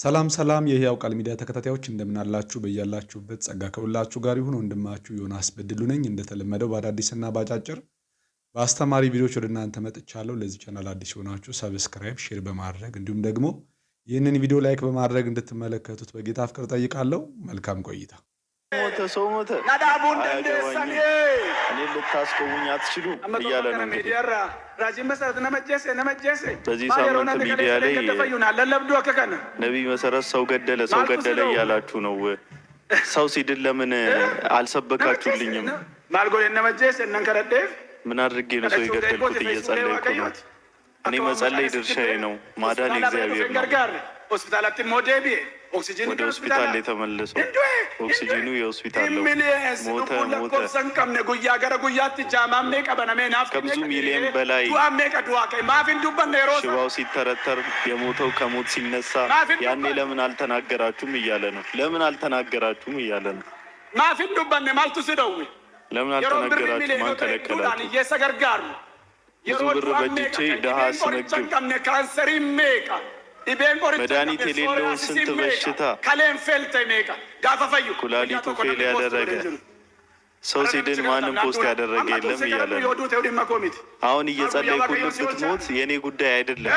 ሰላም ሰላም የህያው ቃል ሚዲያ ተከታታዮች እንደምን አላችሁ? በያላችሁበት ጸጋ ከሁላችሁ ጋር ይሁን። ወንድማችሁ ዮናስ በድሉ ነኝ። እንደተለመደው በአዳዲስና በአጫጭር በአስተማሪ ቪዲዮዎች ወደ እናንተ መጥቻለሁ። ለዚህ ቻናል አዲስ ሆናችሁ ሰብስክራይብ፣ ሼር በማድረግ እንዲሁም ደግሞ ይህንን ቪዲዮ ላይክ በማድረግ እንድትመለከቱት በጌታ ፍቅር ጠይቃለሁ። መልካም ቆይታ። ሞተ ሰው ሞተ እኔ ልታስቆሙኝ አትችሉም እያለ ነው። በዚህ ሳምንት ሚዲያ ላይ ነቢይ መሰረት ሰው ገደለ እያላችሁ ነው። ሰው ሲድን ለምን አልሰበካችሁልኝም? ምን አድርጌ ነው ሰው የገደልኩት? እየጸለይኩ ነው። እኔ መጸለይ ድርሻዬ ነው። ማዳን እግዚአብሔር ነው። ወደ ሆስፒታል የተመለሰው ኦክሲጂኑ የሆስፒታል ነው። ሞተ ከብዙ ሚሊዮን በላይ ሽባው ሲተረተር የሞተው ከሞት ሲነሳ ያኔ ለምን አልተናገራችሁም እያለ ነው። ለምን አልተናገራችሁም እያለ ነው። ለምን አልተናገራችሁም? ማን ከለከላችሁ? ብዙ ብር በጅቼ ድሃ አስመግብ መድኃኒት የሌለውን ስንት በሽታ ኩላሊቱ ፌል ያደረገ ሰው ሲድን ማንም ፖስት ያደረገ የለም እያለ ነው። አሁን እየጸለይኩልህ ብትሞት የእኔ ጉዳይ አይደለም።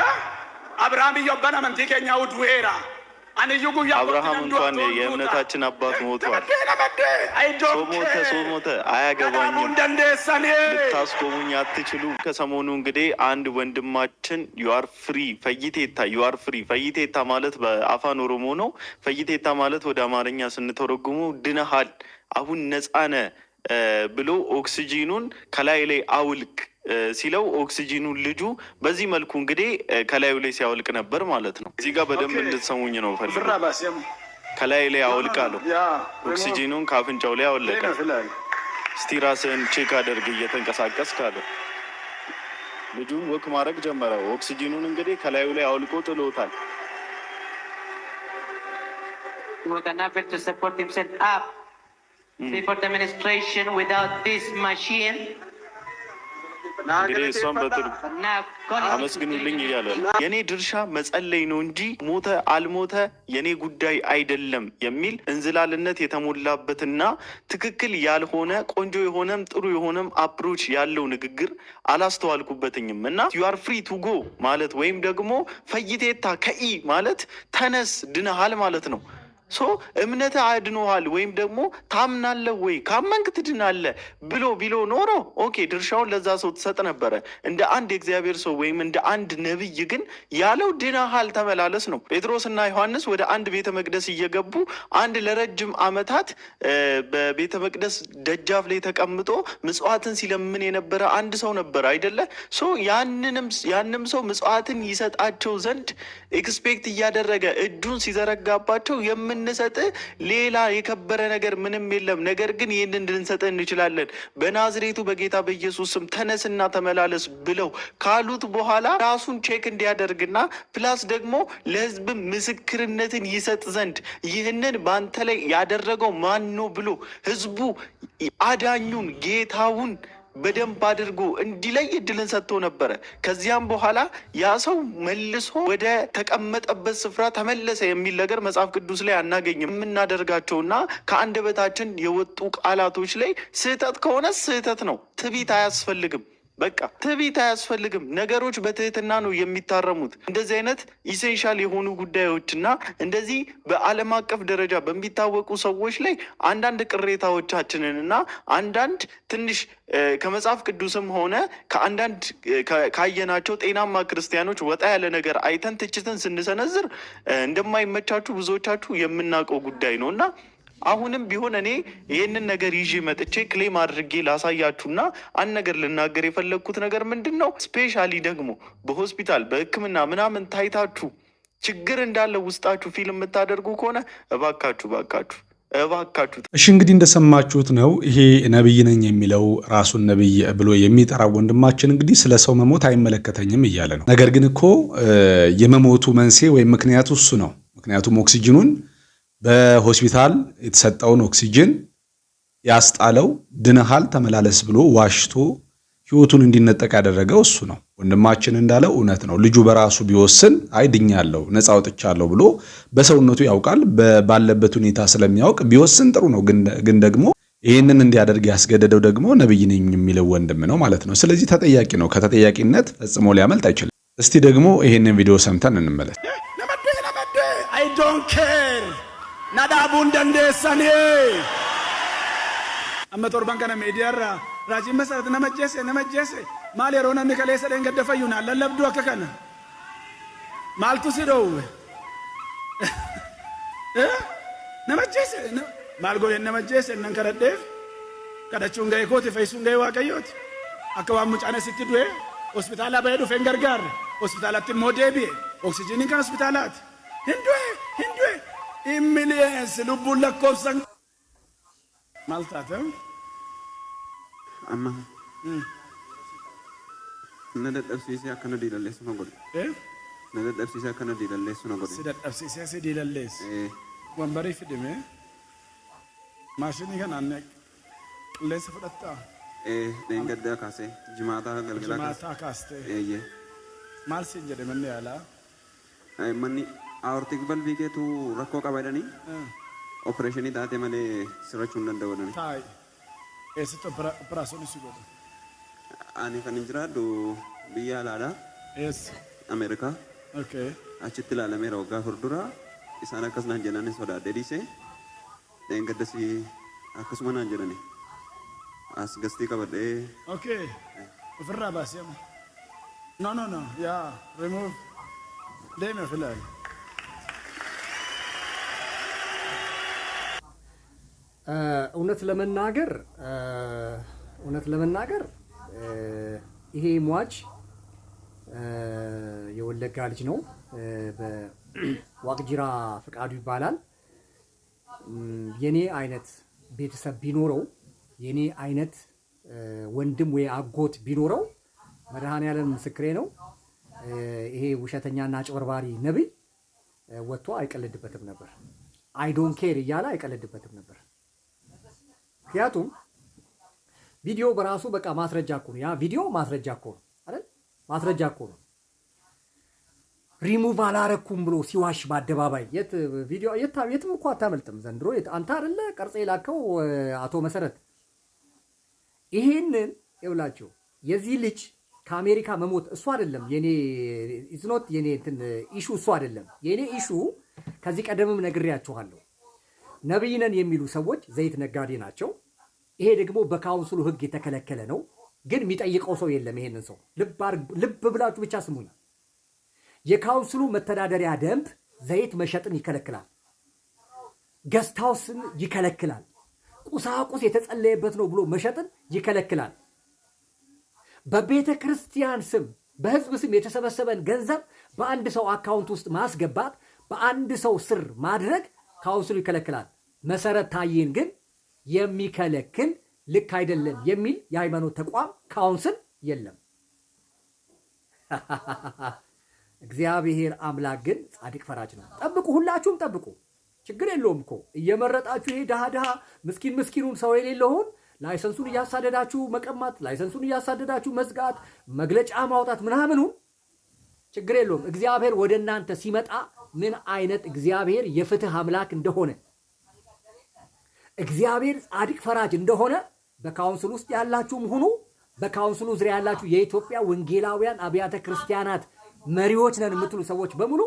አብርሃም እንኳን የእምነታችን አባት ሞቷል። ሰው ሞተ አያገባኝም። ልታስቆሙኝ አትችሉ። ከሰሞኑ እንግዲህ አንድ ወንድማችን ዩአር ፍሪ ፈይቴታ ማለት በአፋን ኦሮሞ ነው። ፈይቴታ ማለት ወደ አማርኛ ስንተረጉሙ ድነሃል፣ አሁን ነፃነ ብሎ ኦክሲጂኑን ከላይ ላይ አውልቅ ሲለው ኦክሲጂኑን ልጁ በዚህ መልኩ እንግዲህ ከላዩ ላይ ሲያወልቅ ነበር ማለት ነው። እዚህ ጋር በደንብ እንድትሰሙኝ ነው ፈልገው። ከላይ ላይ አወልቃለሁ። ኦክሲጂኑን ካፍንጫው ላይ አወለቀ። እስቲ ራስህን ቼክ አድርግ እየተንቀሳቀስክ አለ። ልጁን ወክ ማድረግ ጀመረ። ኦክሲጂኑን እንግዲህ ከላዩ ላይ አወልቆ ጥሎታል። እንግዲህ እሷን አመስግኑልኝ እያለ ነው። የኔ ድርሻ መጸለይ ነው እንጂ ሞተ አልሞተ የኔ ጉዳይ አይደለም የሚል እንዝላልነት የተሞላበትና ትክክል ያልሆነ ቆንጆ የሆነም ጥሩ የሆነም አፕሮች ያለው ንግግር አላስተዋልኩበትኝም። እና ዩአር ፍሪ ቱ ጎ ማለት ወይም ደግሞ ፈይቴታ ከኢ ማለት ተነስ ድነሃል ማለት ነው። እምነት አድኖሃል ወይም ደግሞ ታምናለህ ወይ ካመንክ ትድናለህ ቢሎ ኖሮ ኦኬ ድርሻውን ለዛ ሰው ትሰጥ ነበረ። እንደ አንድ የእግዚአብሔር ሰው ወይም እንደ አንድ ነብይ ግን ያለው ድነሃል ተመላለስ ነው። ጴጥሮስና ዮሐንስ ወደ አንድ ቤተ መቅደስ እየገቡ አንድ ለረጅም ዓመታት በቤተ መቅደስ ደጃፍ ላይ ተቀምጦ ምጽዋትን ሲለምን የነበረ አንድ ሰው ነበር አይደለ? ያንም ሰው ምጽዋትን ይሰጣቸው ዘንድ ኤክስፔክት እያደረገ እጁን ሲዘረጋባቸው እንሰጥ ሌላ የከበረ ነገር ምንም የለም፣ ነገር ግን ይህንን ልንሰጥ እንችላለን፣ በናዝሬቱ በጌታ በኢየሱስ ስም ተነስና ተመላለስ ብለው ካሉት በኋላ ራሱን ቼክ እንዲያደርግና ፕላስ ደግሞ ለሕዝብ ምስክርነትን ይሰጥ ዘንድ ይህንን በአንተ ላይ ያደረገው ማን ነው ብሎ ሕዝቡ አዳኙን ጌታውን በደንብ አድርጎ እንዲለይ እድልን ሰጥቶ ነበረ። ከዚያም በኋላ ያ ሰው መልሶ ወደ ተቀመጠበት ስፍራ ተመለሰ የሚል ነገር መጽሐፍ ቅዱስ ላይ አናገኝም። የምናደርጋቸውና ከአንደበታችን የወጡ ቃላቶች ላይ ስህተት ከሆነ ስህተት ነው። ትዕቢት አያስፈልግም። በቃ ትዕቢት አያስፈልግም። ነገሮች በትህትና ነው የሚታረሙት። እንደዚህ አይነት ኢሴንሻል የሆኑ ጉዳዮችና እንደዚህ በዓለም አቀፍ ደረጃ በሚታወቁ ሰዎች ላይ አንዳንድ ቅሬታዎቻችንን እና አንዳንድ ትንሽ ከመጽሐፍ ቅዱስም ሆነ ከአንዳንድ ካየናቸው ጤናማ ክርስቲያኖች ወጣ ያለ ነገር አይተን ትችትን ስንሰነዝር እንደማይመቻችሁ ብዙዎቻችሁ የምናውቀው ጉዳይ ነው እና አሁንም ቢሆን እኔ ይህንን ነገር ይዤ መጥቼ ክሌም አድርጌ ላሳያችሁና አንድ ነገር ልናገር የፈለግኩት ነገር ምንድን ነው? ስፔሻሊ ደግሞ በሆስፒታል በሕክምና ምናምን ታይታችሁ ችግር እንዳለ ውስጣችሁ ፊልም የምታደርጉ ከሆነ እባካችሁ። እሺ እንግዲህ እንደሰማችሁት ነው። ይሄ ነብይ ነኝ የሚለው ራሱን ነብይ ብሎ የሚጠራው ወንድማችን እንግዲህ ስለ ሰው መሞት አይመለከተኝም እያለ ነው። ነገር ግን እኮ የመሞቱ መንስኤ ወይም ምክንያቱ እሱ ነው። ምክንያቱም ኦክሲጅኑን በሆስፒታል የተሰጠውን ኦክሲጅን ያስጣለው ድነሃል ተመላለስ ብሎ ዋሽቶ ህይወቱን እንዲነጠቅ ያደረገው እሱ ነው። ወንድማችን እንዳለው እውነት ነው። ልጁ በራሱ ቢወስን አይድኛለሁ ነፃ ወጥቻለሁ ብሎ በሰውነቱ ያውቃል። ባለበት ሁኔታ ስለሚያውቅ ቢወስን ጥሩ ነው። ግን ደግሞ ይህንን እንዲያደርግ ያስገደደው ደግሞ ነብይ ነኝ የሚለው ወንድም ነው ማለት ነው። ስለዚህ ተጠያቂ ነው። ከተጠያቂነት ፈጽሞ ሊያመልጥ አይችልም። እስቲ ደግሞ ይህንን ቪዲዮ ሰምተን እንመለስ። I don't care. Nadabun dandeessani. Amma torban kana meediyaarra raajiin masarat nama jeesse maal yeroo namni kaleessa dheen gadda fayyuna lallabduu akka kana maaltu si dhoowwe nama jeesse maal godhen nama jeesse nan kadhadheef kadhachuun ga'e kooti fayyisuun ga'e waaqayyooti akka waan mucaan asitti du'e hospitaalaa bahee dhufeen gargaarre hospitaalatti immoo deebi'e oksijiiniin kan hospitaalaati hindu'e immiliyeens lubbuun lakkoofsan maal taate amma na dadhabsiisee akkana diilalleessu na godhe na dadhabsiisee akkana diilalleessu na godhe si dadhabsiisee si diilalleessu wambarii fidime maashinii kanaan qilleensa fudhattaa dheengaddaa kaasee jimaataa galgalaa kaastee maal siin jedhe manni yaalaa manni aortic valve keetu rakkoo qaba jedhanii opereeshinii taate malee sirrachuu hin danda'u jedhanii. Taayi eessatti operaasyoonii si godhu? Ani kan hin jiraadhu biyya alaadha. Eessa? Ameerikaa. Okay. Achitti ilaalameera waggaa furdura isaan akkas naan jedhanii sodaadhee dhiisee dheengaddas akkasuma naan jedhani as gastii qabadhee. Okay. Ofirraa baasee amma. No. Yeah. Remove. Deeme filaali. እውነት ለመናገር ይሄ ሟች የወለጋ ልጅ ነው። በዋቅጅራ ፍቃዱ ይባላል። የኔ አይነት ቤተሰብ ቢኖረው የኔ አይነት ወንድም ወይ አጎት ቢኖረው መድኃኔዓለም ምስክሬ ነው። ይሄ ውሸተኛና አጭበርባሪ ነብይ ወጥቶ አይቀልድበትም ነበር። አይ ዶንት ኬር እያለ አይቀልድበትም ነበር። ምክንያቱም ቪዲዮ በራሱ በቃ ማስረጃ እኮ ነው። ያ ቪዲዮ ማስረጃ እኮ ነው አይደል? ማስረጃ እኮ ነው። ሪሙቭ አላረኩም ብሎ ሲዋሽ በአደባባይ የትም እኮ አታመልጥም። ዘንድሮ አንተ አይደለ ቀርጼ ላከው አቶ መሰረት። ይሄንን ይውላችሁ የዚህ ልጅ ከአሜሪካ መሞት እሱ አይደለም የኔ ኢዝ ኖት የኔ እንትን ኢሹ እሱ አይደለም የኔ ኢሹ። ከዚህ ቀደምም ነግሬያችኋለሁ። ነብይ ነን የሚሉ ሰዎች ዘይት ነጋዴ ናቸው። ይሄ ደግሞ በካውንስሉ ህግ የተከለከለ ነው። ግን የሚጠይቀው ሰው የለም። ይሄንን ሰው ልብ ብላችሁ ብቻ ስሙኝ። የካውንስሉ መተዳደሪያ ደንብ ዘይት መሸጥን ይከለክላል። ገስታውስን ይከለክላል። ቁሳቁስ የተጸለየበት ነው ብሎ መሸጥን ይከለክላል። በቤተ ክርስቲያን ስም በህዝብ ስም የተሰበሰበን ገንዘብ በአንድ ሰው አካውንት ውስጥ ማስገባት በአንድ ሰው ስር ማድረግ ካውንስሉ ይከለክላል። መሰረት ታዬን ግን የሚከለክል ልክ አይደለም የሚል የሃይማኖት ተቋም ካውንስል የለም። እግዚአብሔር አምላክ ግን ጻድቅ ፈራጅ ነው። ጠብቁ፣ ሁላችሁም ጠብቁ። ችግር የለውም እኮ እየመረጣችሁ ይሄ ድሃ ምስኪኑን ሰው የሌለውን ላይሰንሱን እያሳደዳችሁ መቀማት፣ ላይሰንሱን እያሳደዳችሁ መዝጋት፣ መግለጫ ማውጣት ምናምኑ ችግር የለውም። እግዚአብሔር ወደ እናንተ ሲመጣ ምን አይነት እግዚአብሔር የፍትህ አምላክ እንደሆነ እግዚአብሔር ጻድቅ ፈራጅ እንደሆነ በካውንስል ውስጥ ያላችሁም ሁኑ በካውንስሉ ዙሪያ ያላችሁ የኢትዮጵያ ወንጌላውያን አብያተ ክርስቲያናት መሪዎች ነን የምትሉ ሰዎች በሙሉ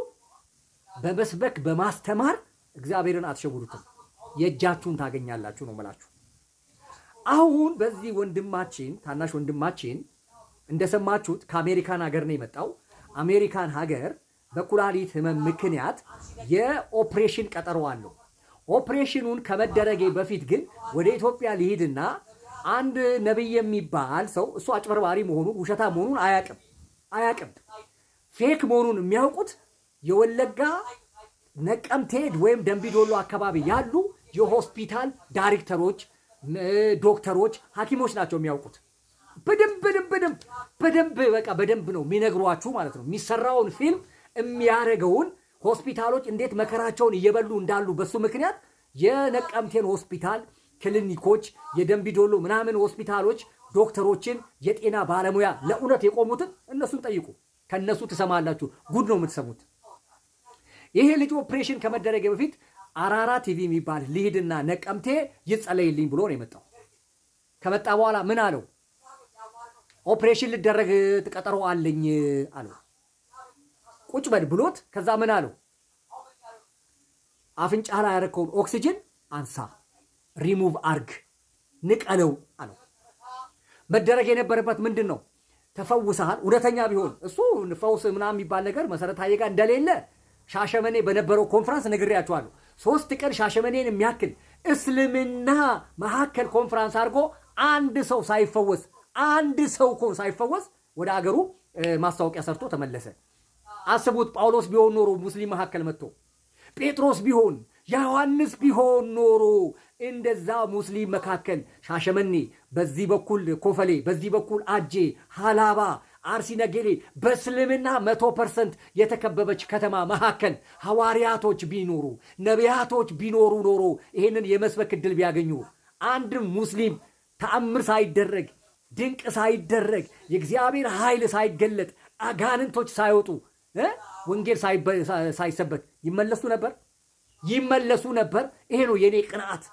በመስበክ በማስተማር እግዚአብሔርን አትሸውዱትም። የእጃችሁን ታገኛላችሁ ነው የምላችሁ። አሁን በዚህ ወንድማችን ታናሽ ወንድማችን እንደሰማችሁት ከአሜሪካን ሀገር ነው የመጣው። አሜሪካን ሀገር በኩላሊት ህመም ምክንያት የኦፕሬሽን ቀጠሮ አለው። ኦፕሬሽኑን ከመደረጌ በፊት ግን ወደ ኢትዮጵያ ሊሄድና አንድ ነብይ የሚባል ሰው እሱ አጭበርባሪ መሆኑን ውሸታ መሆኑን አያቅም። ፌክ መሆኑን የሚያውቁት የወለጋ ነቀምቴ ወይም ደምቢዶሎ አካባቢ ያሉ የሆስፒታል ዳይሬክተሮች፣ ዶክተሮች፣ ሐኪሞች ናቸው የሚያውቁት። በደንብ ነው የሚነግሯችሁ ማለት ነው። የሚሰራውን ፊልም የሚያረገውን ሆስፒታሎች እንዴት መከራቸውን እየበሉ እንዳሉ በሱ ምክንያት የነቀምቴን ሆስፒታል ክሊኒኮች፣ የደምቢዶሎ ምናምን ሆስፒታሎች ዶክተሮችን፣ የጤና ባለሙያ ለእውነት የቆሙትን እነሱን ጠይቁ። ከነሱ ትሰማላችሁ። ጉድ ነው የምትሰሙት። ይሄ ልጅ ኦፕሬሽን ከመደረገ በፊት አራራ ቲቪ የሚባል ልሂድና ነቀምቴ ይጸለይልኝ ብሎ ነው የመጣው። ከመጣ በኋላ ምን አለው? ኦፕሬሽን ልደረግ ቀጠሮ አለኝ አለው። ቁጭ በል ብሎት ከዛ ምን አለው? አፍንጫ ላይ ያረከውን ኦክሲጅን አንሳ፣ ሪሙቭ አርግ፣ ንቀለው አለው። መደረግ የነበረበት ምንድን ነው? ተፈውሰሃል። እውነተኛ ቢሆን እሱ ፈውስ ምናምን የሚባል ነገር መሰረታዊ ጋር እንደሌለ ሻሸመኔ በነበረው ኮንፈረንስ ነግሬያቸዋለሁ። 3 ቀን ሻሸመኔን የሚያክል እስልምና መካከል ኮንፈረንስ አድርጎ አንድ ሰው ሳይፈወስ ወደ አገሩ ማስታወቂያ ሰርቶ ተመለሰ። አስቡት። ጳውሎስ ቢሆን ኖሮ ሙስሊም መካከል መጥቶ፣ ጴጥሮስ ቢሆን ዮሐንስ ቢሆን ኖሮ እንደዛ ሙስሊም መካከል ሻሸመኔ፣ በዚህ በኩል ኮፈሌ፣ በዚህ በኩል አጄ፣ ሃላባ፣ አርሲ ነገሌ በእስልምና 100% የተከበበች ከተማ መካከል ሐዋርያቶች ቢኖሩ ነቢያቶች ቢኖሩ ኖሮ ይሄንን የመስበክ ዕድል ቢያገኙ አንድ ሙስሊም ተአምር ሳይደረግ ድንቅ ሳይደረግ የእግዚአብሔር ኃይል ሳይገለጥ አጋንንቶች ሳይወጡ ወንጌል ሳይሰበክ ይመለሱ ነበር። ይሄ ነው የኔ ቅንዓት፣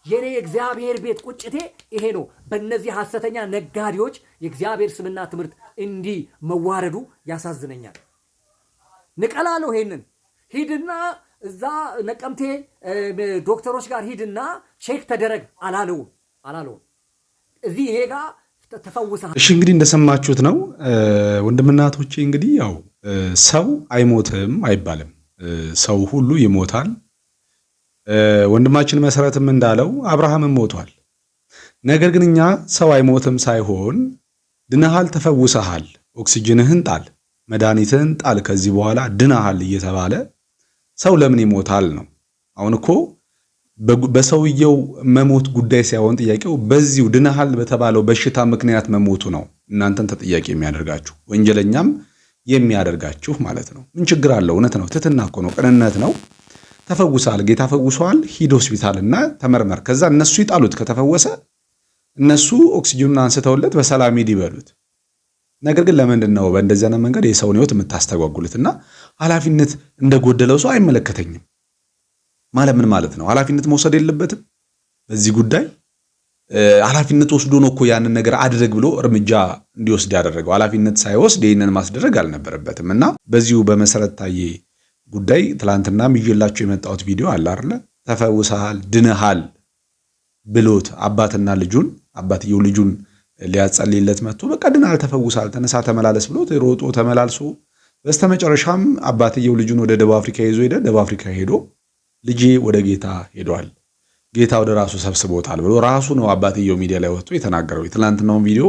የኔ የእግዚአብሔር ቤት ቁጭቴ ይሄ ነው። በእነዚህ ሐሰተኛ ነጋዴዎች የእግዚአብሔር ስምና ትምህርት እንዲህ መዋረዱ ያሳዝነኛል። ንቀላለሁ። ይሄንን ሂድና እዛ ነቀምቴ ዶክተሮች ጋር ሂድና ቼክ ተደረግ አላለውም። እዚህ ይሄ ጋር ተፈውሰሃል። እሺ እንግዲህ እንደሰማችሁት ነው ወንድምናቶቼ። እንግዲህ ያው ሰው አይሞትም አይባልም፣ ሰው ሁሉ ይሞታል። ወንድማችን መሰረትም እንዳለው አብርሃምም ሞቷል። ነገር ግን እኛ ሰው አይሞትም ሳይሆን ድነሃል፣ ተፈውሰሃል፣ ኦክሲጅንህን ጣል፣ መድኃኒትህን ጣል፣ ከዚህ በኋላ ድነሃል እየተባለ ሰው ለምን ይሞታል ነው። አሁን እኮ በሰውየው መሞት ጉዳይ ሳይሆን ጥያቄው በዚሁ ድነሃል በተባለው በሽታ ምክንያት መሞቱ ነው እናንተን ተጠያቂ የሚያደርጋችሁ፣ ወንጀለኛም የሚያደርጋችሁ ማለት ነው። ምን ችግር አለው? እውነት ነው፣ ትህትና እኮ ነው፣ ቅንነት ነው። ተፈውሳል፣ ጌታ ፈውሷል፣ ሂድ ሆስፒታልና ተመርመር። ከዛ እነሱ ይጣሉት፣ ከተፈወሰ እነሱ ኦክሲጅኑን አንስተውለት በሰላም ሂድ ይበሉት። ነገር ግን ለምንድን ነው በእንደዚህ አይነት መንገድ የሰውን ሕይወት የምታስተጓጉሉትና ኃላፊነት እንደጎደለው ሰው አይመለከተኝም ማለት ምን ማለት ነው? ኃላፊነት መውሰድ የለበትም በዚህ ጉዳይ? ኃላፊነት ወስዶ ነው እኮ ያንን ነገር አድርግ ብሎ እርምጃ እንዲወስድ ያደረገው። ኃላፊነት ሳይወስድ ይህንን ማስደረግ አልነበረበትም። እና በዚሁ በመሰረት ታዬ ጉዳይ ትላንትና ይዤላችሁ የመጣሁት ቪዲዮ አለ አይደለ? ተፈውሰሃል፣ ድነሃል ብሎት አባትየው ልጁን ሊያጸልይለት መጥቶ በቃ ድነሃል፣ ተፈውሰሃል፣ ተነሳ ተመላለስ ብሎት ሮጦ ተመላልሶ በስተመጨረሻም አባትየው ልጁን ወደ ደቡብ አፍሪካ ይዞ ሄደ። ደቡብ አፍሪካ ሄዶ ልጄ ወደ ጌታ ሄዷል፣ ጌታ ወደ ራሱ ሰብስቦታል ብሎ ራሱ ነው አባትየው ሚዲያ ላይ ወጥቶ የተናገረው። የትላንትናውን ቪዲዮ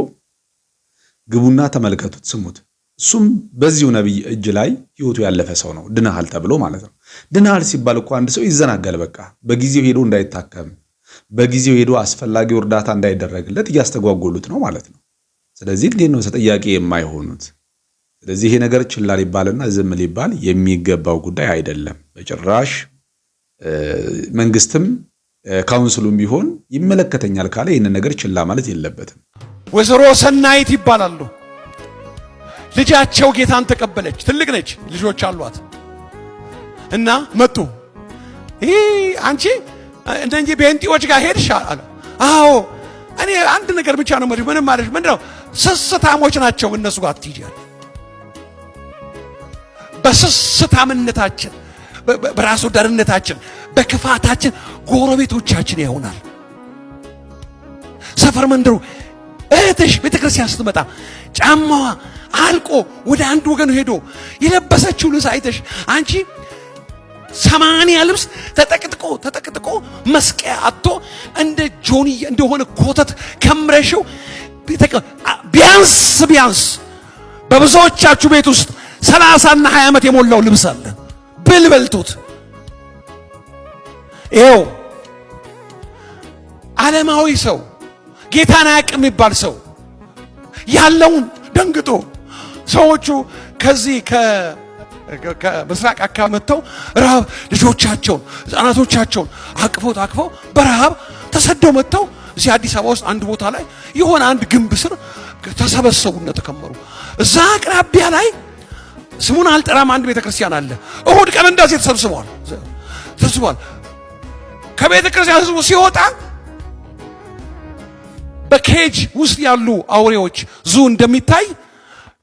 ግቡና ተመልከቱት፣ ስሙት። እሱም በዚሁ ነብይ እጅ ላይ ህይወቱ ያለፈ ሰው ነው፣ ድነሃል ተብሎ ማለት ነው። ድነሃል ሲባል እኮ አንድ ሰው ይዘናጋል። በቃ በጊዜው ሄዶ እንዳይታከም፣ በጊዜው ሄዶ አስፈላጊው እርዳታ እንዳይደረግለት እያስተጓጎሉት ነው ማለት ነው። ስለዚህ እንዴት ነው ተጠያቂ የማይሆኑት? ስለዚህ ይሄ ነገር ችላ ሊባልና ዝም ሊባል የሚገባው ጉዳይ አይደለም በጭራሽ። መንግስትም ካውንስሉም ቢሆን ይመለከተኛል ካለ ይህንን ነገር ችላ ማለት የለበትም። ወይዘሮ ሰናይት ይባላሉ። ልጃቸው ጌታን ተቀበለች። ትልቅ ነች፣ ልጆች አሏት እና መጡ። አንቺ እንደዚህ ቤንጢዎች ጋር ሄድሽ አለ። አዎ እኔ አንድ ነገር ብቻ ነው ምንም ማለት ምንድነው? ስስታሞች ናቸው እነሱ ጋር ትይያለሽ። በስስታምነታችን፣ በራስ ወዳድነታችን፣ በክፋታችን ጎረቤቶቻችን ይሆናል። ሰፈር መንደሩ እህትሽ ቤተክርስቲያን ስትመጣ ጫማዋ አልቆ ወደ አንድ ወገን ሄዶ የለበሰችው ልብስ አይተሽ አንቺ 80 ልብስ ተጠቅጥቆ መስቀያ አጥቶ እንደ ጆኒ እንደሆነ ኮተት ከምረሽው ቢያንስ በብዙዎቻችሁ ቤት ውስጥ 30 እና 20 ዓመት የሞላው ልብስ አለ። ብልበልቱት ይኸው ዓለማዊ ሰው ጌታን አያውቅም የሚባል ሰው ያለውን ደንግጦ ሰዎቹ ከዚህ ከምስራቅ አካባቢ መጥተው ረሃብ ልጆቻቸውን ሕፃናቶቻቸውን አቅፈው በረሃብ ተሰደው መጥተው እዚህ አዲስ አበባ ውስጥ አንድ ቦታ ላይ የሆነ አንድ ግንብ ስር ተሰበሰቡና ተከመሩ። እዛ አቅራቢያ ላይ ስሙን አልጠራም አንድ ቤተክርስቲያን አለ። እሁድ ቀን እንደዚህ ተሰብስቧል። ከቤተክርስቲያን ህዝቡ ሲወጣ በኬጅ ውስጥ ያሉ አውሬዎች ዙ እንደሚታይ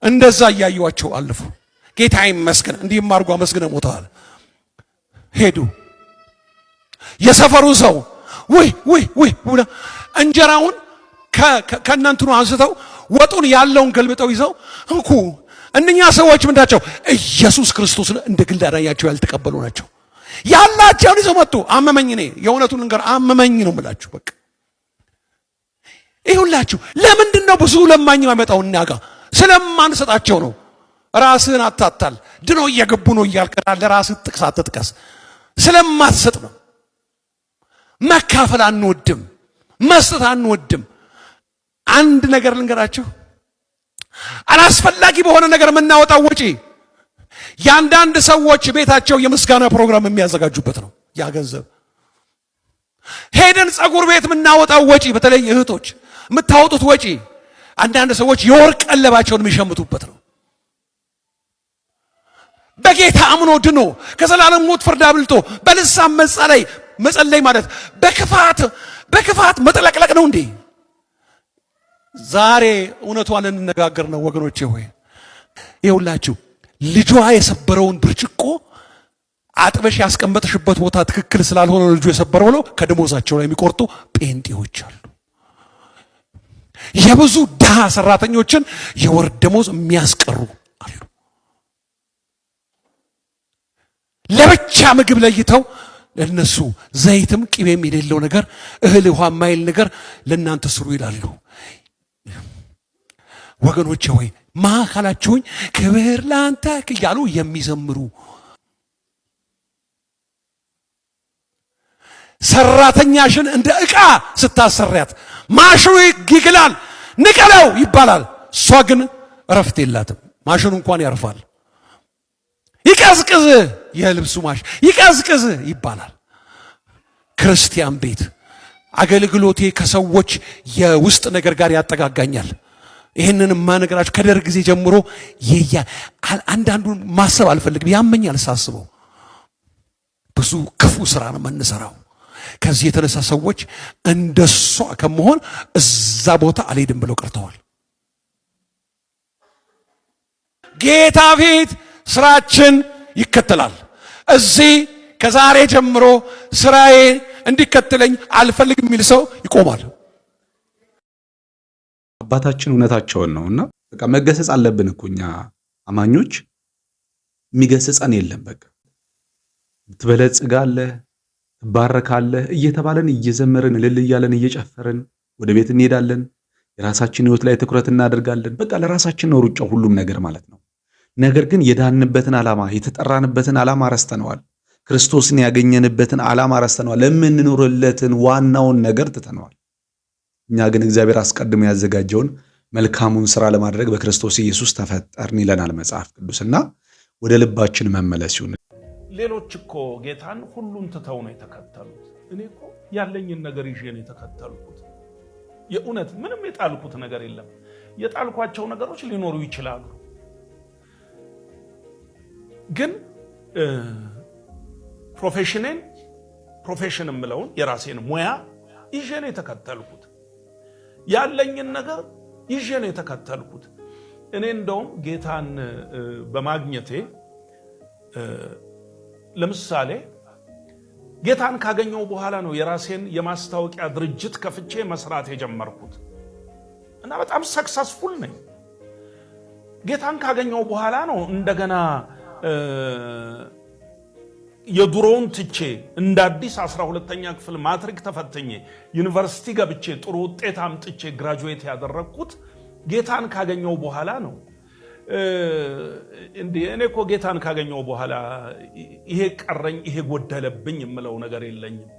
እንደዛ እያዩዋቸው አለፉ። ጌታ ይመስገን እንዲህም አድርጎ አመስግነው ሞተዋል። ሄዱ። የሰፈሩ ሰው ወይ እንጀራውን ከእናንተኑ አንስተው ወጡን ያለውን ገልብጠው ይዘው እንኩ። እነኛ ሰዎች ምንዳቸው? ኢየሱስ ክርስቶስን እንደ ግል አዳኛቸው ያልተቀበሉ ናቸው። ያላቸውን ይዘው መጡ። አመመኝ፣ እኔ የእውነቱን ነገር አመመኝ ነው የምላችሁ። በቃ ይሁላችሁ። ለምንድን ነው ብዙ ለማኝ የሚመጣው? እኛ ጋር ስለማንሰጣቸው ነው። ራስህን አታታል። ድኖ እየገቡ ነው እያልከዳል። ለራስህ ጥቅስ አትጥቀስ። ስለማትሰጥ ነው። መካፈል አንወድም፣ መስጠት አንወድም። አንድ ነገር ልንገራችሁ፣ አላስፈላጊ በሆነ ነገር የምናወጣው ወጪ የአንዳንድ ሰዎች ቤታቸው የምስጋና ፕሮግራም የሚያዘጋጁበት ነው። ያ ገንዘብ ሄደን ጸጉር ቤት የምናወጣው ወጪ፣ በተለይ እህቶች የምታወጡት ወጪ አንዳንድ ሰዎች የወርቅ ቀለባቸውን የሚሸምቱበት ነው። በጌታ አምኖ ድኖ ከዘላለም ሞት ፍርድ አብልጦ በልሳን መጸለይ ማለት በክፋት መጥለቅለቅ ነው እንዴ? ዛሬ እውነቷን እንነጋገር ነው ወገኖቼ ሆይ። ይኸውላችሁ ልጇ የሰበረውን ብርጭቆ አጥበሽ ያስቀመጥሽበት ቦታ ትክክል ስላልሆነ ልጁ የሰበረው ነው ከደሞዛቸው ላይ የሚቆርጡ ጴንጤዎች አሉ። የብዙ ድሃ ሰራተኞችን የወር ደሞዝ የሚያስቀሩ አሉ። ለብቻ ምግብ ለይተው ለነሱ ዘይትም ቅቤም የሌለው ነገር እህል ውሃ ማይል ነገር ለናንተ ስሩ ይላሉ። ወገኖቼ ሆይ ማካላችሁኝ ክብር ላንተ እያሉ የሚዘምሩ ሰራተኛሽን እንደ ዕቃ ስታሰሪያት ማሽኑ ይግላል፣ ንቀለው ይባላል። እሷ ግን እረፍት የላትም። ማሽኑ እንኳን ያርፋል። ይቀዝቅዝ፣ የልብሱ ማሽ ይቀዝቅዝ ይባላል። ክርስቲያን ቤት አገልግሎቴ ከሰዎች የውስጥ ነገር ጋር ያጠጋጋኛል። ይህንን ማነግራችሁ ከደርግ ጊዜ ጀምሮ አንዳንዱን ማሰብ አልፈልግም፣ ያመኛል ሳስበው። ብዙ ክፉ ስራ ነው የምንሰራው። ከዚህ የተነሳ ሰዎች እንደሷ ከመሆን እዛ ቦታ አልሄድም ብለው ቀርተዋል። ጌታ ፊት ስራችን ይከተላል። እዚህ ከዛሬ ጀምሮ ስራዬ እንዲከተለኝ አልፈልግም የሚል ሰው ይቆማል። አባታችን እውነታቸውን ነውና በቃ መገሰጽ አለብን እኮ እኛ አማኞች። የሚገስጸን የለም። በቃ ትበለጽጋለህ፣ ትባረካለህ እየተባለን እየዘመርን እልል እያለን እየጨፈርን ወደ ቤት እንሄዳለን። የራሳችን ህይወት ላይ ትኩረት እናደርጋለን። በቃ ለራሳችን ነው ሩጫው ሁሉም ነገር ማለት ነው። ነገር ግን የዳንበትን ዓላማ የተጠራንበትን ዓላማ ረስተነዋል። ክርስቶስን ያገኘንበትን ዓላማ ረስተነዋል። ለምንኖርለትን ዋናውን ነገር ትተነዋል። እኛ ግን እግዚአብሔር አስቀድሞ ያዘጋጀውን መልካሙን ስራ ለማድረግ በክርስቶስ ኢየሱስ ተፈጠርን ይለናል መጽሐፍ ቅዱስና ወደ ልባችን መመለስ ይሁን። ሌሎች እኮ ጌታን ሁሉን ትተው ነው የተከተሉት። እኔ እኮ ያለኝን ነገር ይዤ ነው የተከተልኩት። የእውነት ምንም የጣልኩት ነገር የለም። የጣልኳቸው ነገሮች ሊኖሩ ይችላሉ፣ ግን ፕሮፌሽን የምለውን የራሴን ሙያ ይዤ ነው የተከተልኩት። ያለኝን ነገር ይዤ ነው የተከተልኩት። እኔ እንደውም ጌታን በማግኘቴ ለምሳሌ ጌታን ካገኘው በኋላ ነው የራሴን የማስታወቂያ ድርጅት ከፍቼ መስራት የጀመርኩት እና በጣም ሰክሰስፉል ነኝ። ጌታን ካገኘው በኋላ ነው እንደገና የድሮውን ትቼ እንደ አዲስ 12ኛ ክፍል ማትሪክ ተፈተኜ ዩኒቨርሲቲ ገብቼ ጥሩ ውጤት አምጥቼ ግራጁዌት ያደረኩት ጌታን ካገኘው በኋላ ነው። እኔ እኮ ጌታን ካገኘው በኋላ ይሄ ቀረኝ ይሄ ጎደለብኝ የምለው ነገር የለኝም።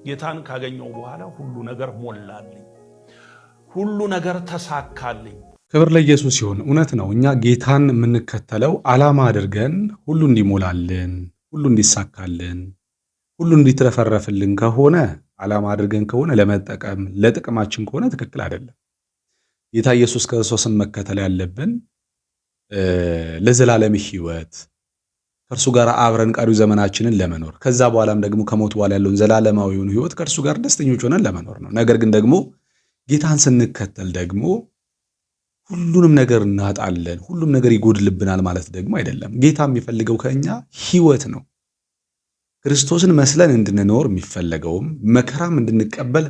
ጌታን ካገኘው በኋላ ሁሉ ነገር ሞላልኝ፣ ሁሉ ነገር ተሳካልኝ። ክብር ለኢየሱስ ይሁን። እውነት ነው። እኛ ጌታን የምንከተለው ዓላማ አድርገን ሁሉ እንዲሞላልን፣ ሁሉ እንዲሳካልን፣ ሁሉ እንዲትረፈረፍልን ከሆነ ዓላማ አድርገን ከሆነ ለመጠቀም ለጥቅማችን ከሆነ ትክክል አይደለም። ጌታ ኢየሱስ ክርስቶስን መከተል ያለብን ለዘላለም ሕይወት ከእርሱ ጋር አብረን ቀሪው ዘመናችንን ለመኖር ከዛ በኋላም ደግሞ ከሞት በኋላ ያለውን ዘላለማዊውን ሕይወት ከእርሱ ጋር ደስተኞች ሆነን ለመኖር ነው። ነገር ግን ደግሞ ጌታን ስንከተል ደግሞ ሁሉንም ነገር እናጣለን፣ ሁሉም ነገር ይጎድልብናል ማለት ደግሞ አይደለም። ጌታ የሚፈልገው ከኛ ሕይወት ነው። ክርስቶስን መስለን እንድንኖር የሚፈለገውም መከራም እንድንቀበል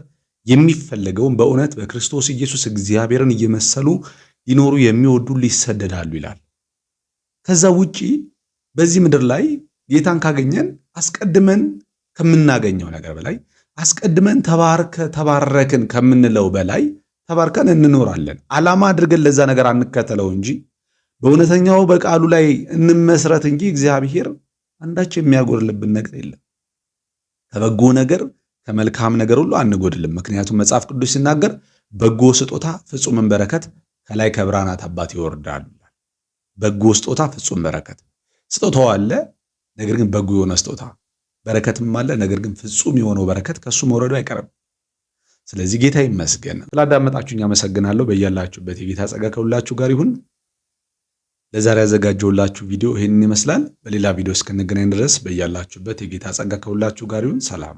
የሚፈለገውም በእውነት በክርስቶስ ኢየሱስ እግዚአብሔርን እየመሰሉ ሊኖሩ የሚወዱ ሊሰደዳሉ ይላል። ከዛ ውጪ በዚህ ምድር ላይ ጌታን ካገኘን አስቀድመን ከምናገኘው ነገር በላይ አስቀድመን ተባረክን ከምንለው በላይ ተባርከን እንኖራለን። ዓላማ አድርገን ለዛ ነገር አንከተለው እንጂ በእውነተኛው በቃሉ ላይ እንመስረት እንጂ እግዚአብሔር አንዳች የሚያጎድልብን ነገር የለም። ከበጎ ነገር ከመልካም ነገር ሁሉ አንጎድልም። ምክንያቱም መጽሐፍ ቅዱስ ሲናገር በጎ ስጦታ ፍጹምን በረከት ከላይ ከብርሃናት አባት ይወርዳል። በጎ ስጦታ ፍጹም በረከት፣ ስጦታው አለ፣ ነገር ግን በጎ የሆነ ስጦታ በረከትም አለ፣ ነገር ግን ፍጹም የሆነው በረከት ከሱ መውረዱ አይቀርም። ስለዚህ ጌታ ይመስገን። ስላዳመጣችሁኝ አመሰግናለሁ። በያላችሁበት የጌታ ጸጋ ከሁላችሁ ጋር ይሁን። ለዛሬ ያዘጋጀሁላችሁ ቪዲዮ ይህንን ይመስላል። በሌላ ቪዲዮ እስክንገናኝ ድረስ በያላችሁበት የጌታ ጸጋ ከሁላችሁ ጋር ይሁን። ሰላም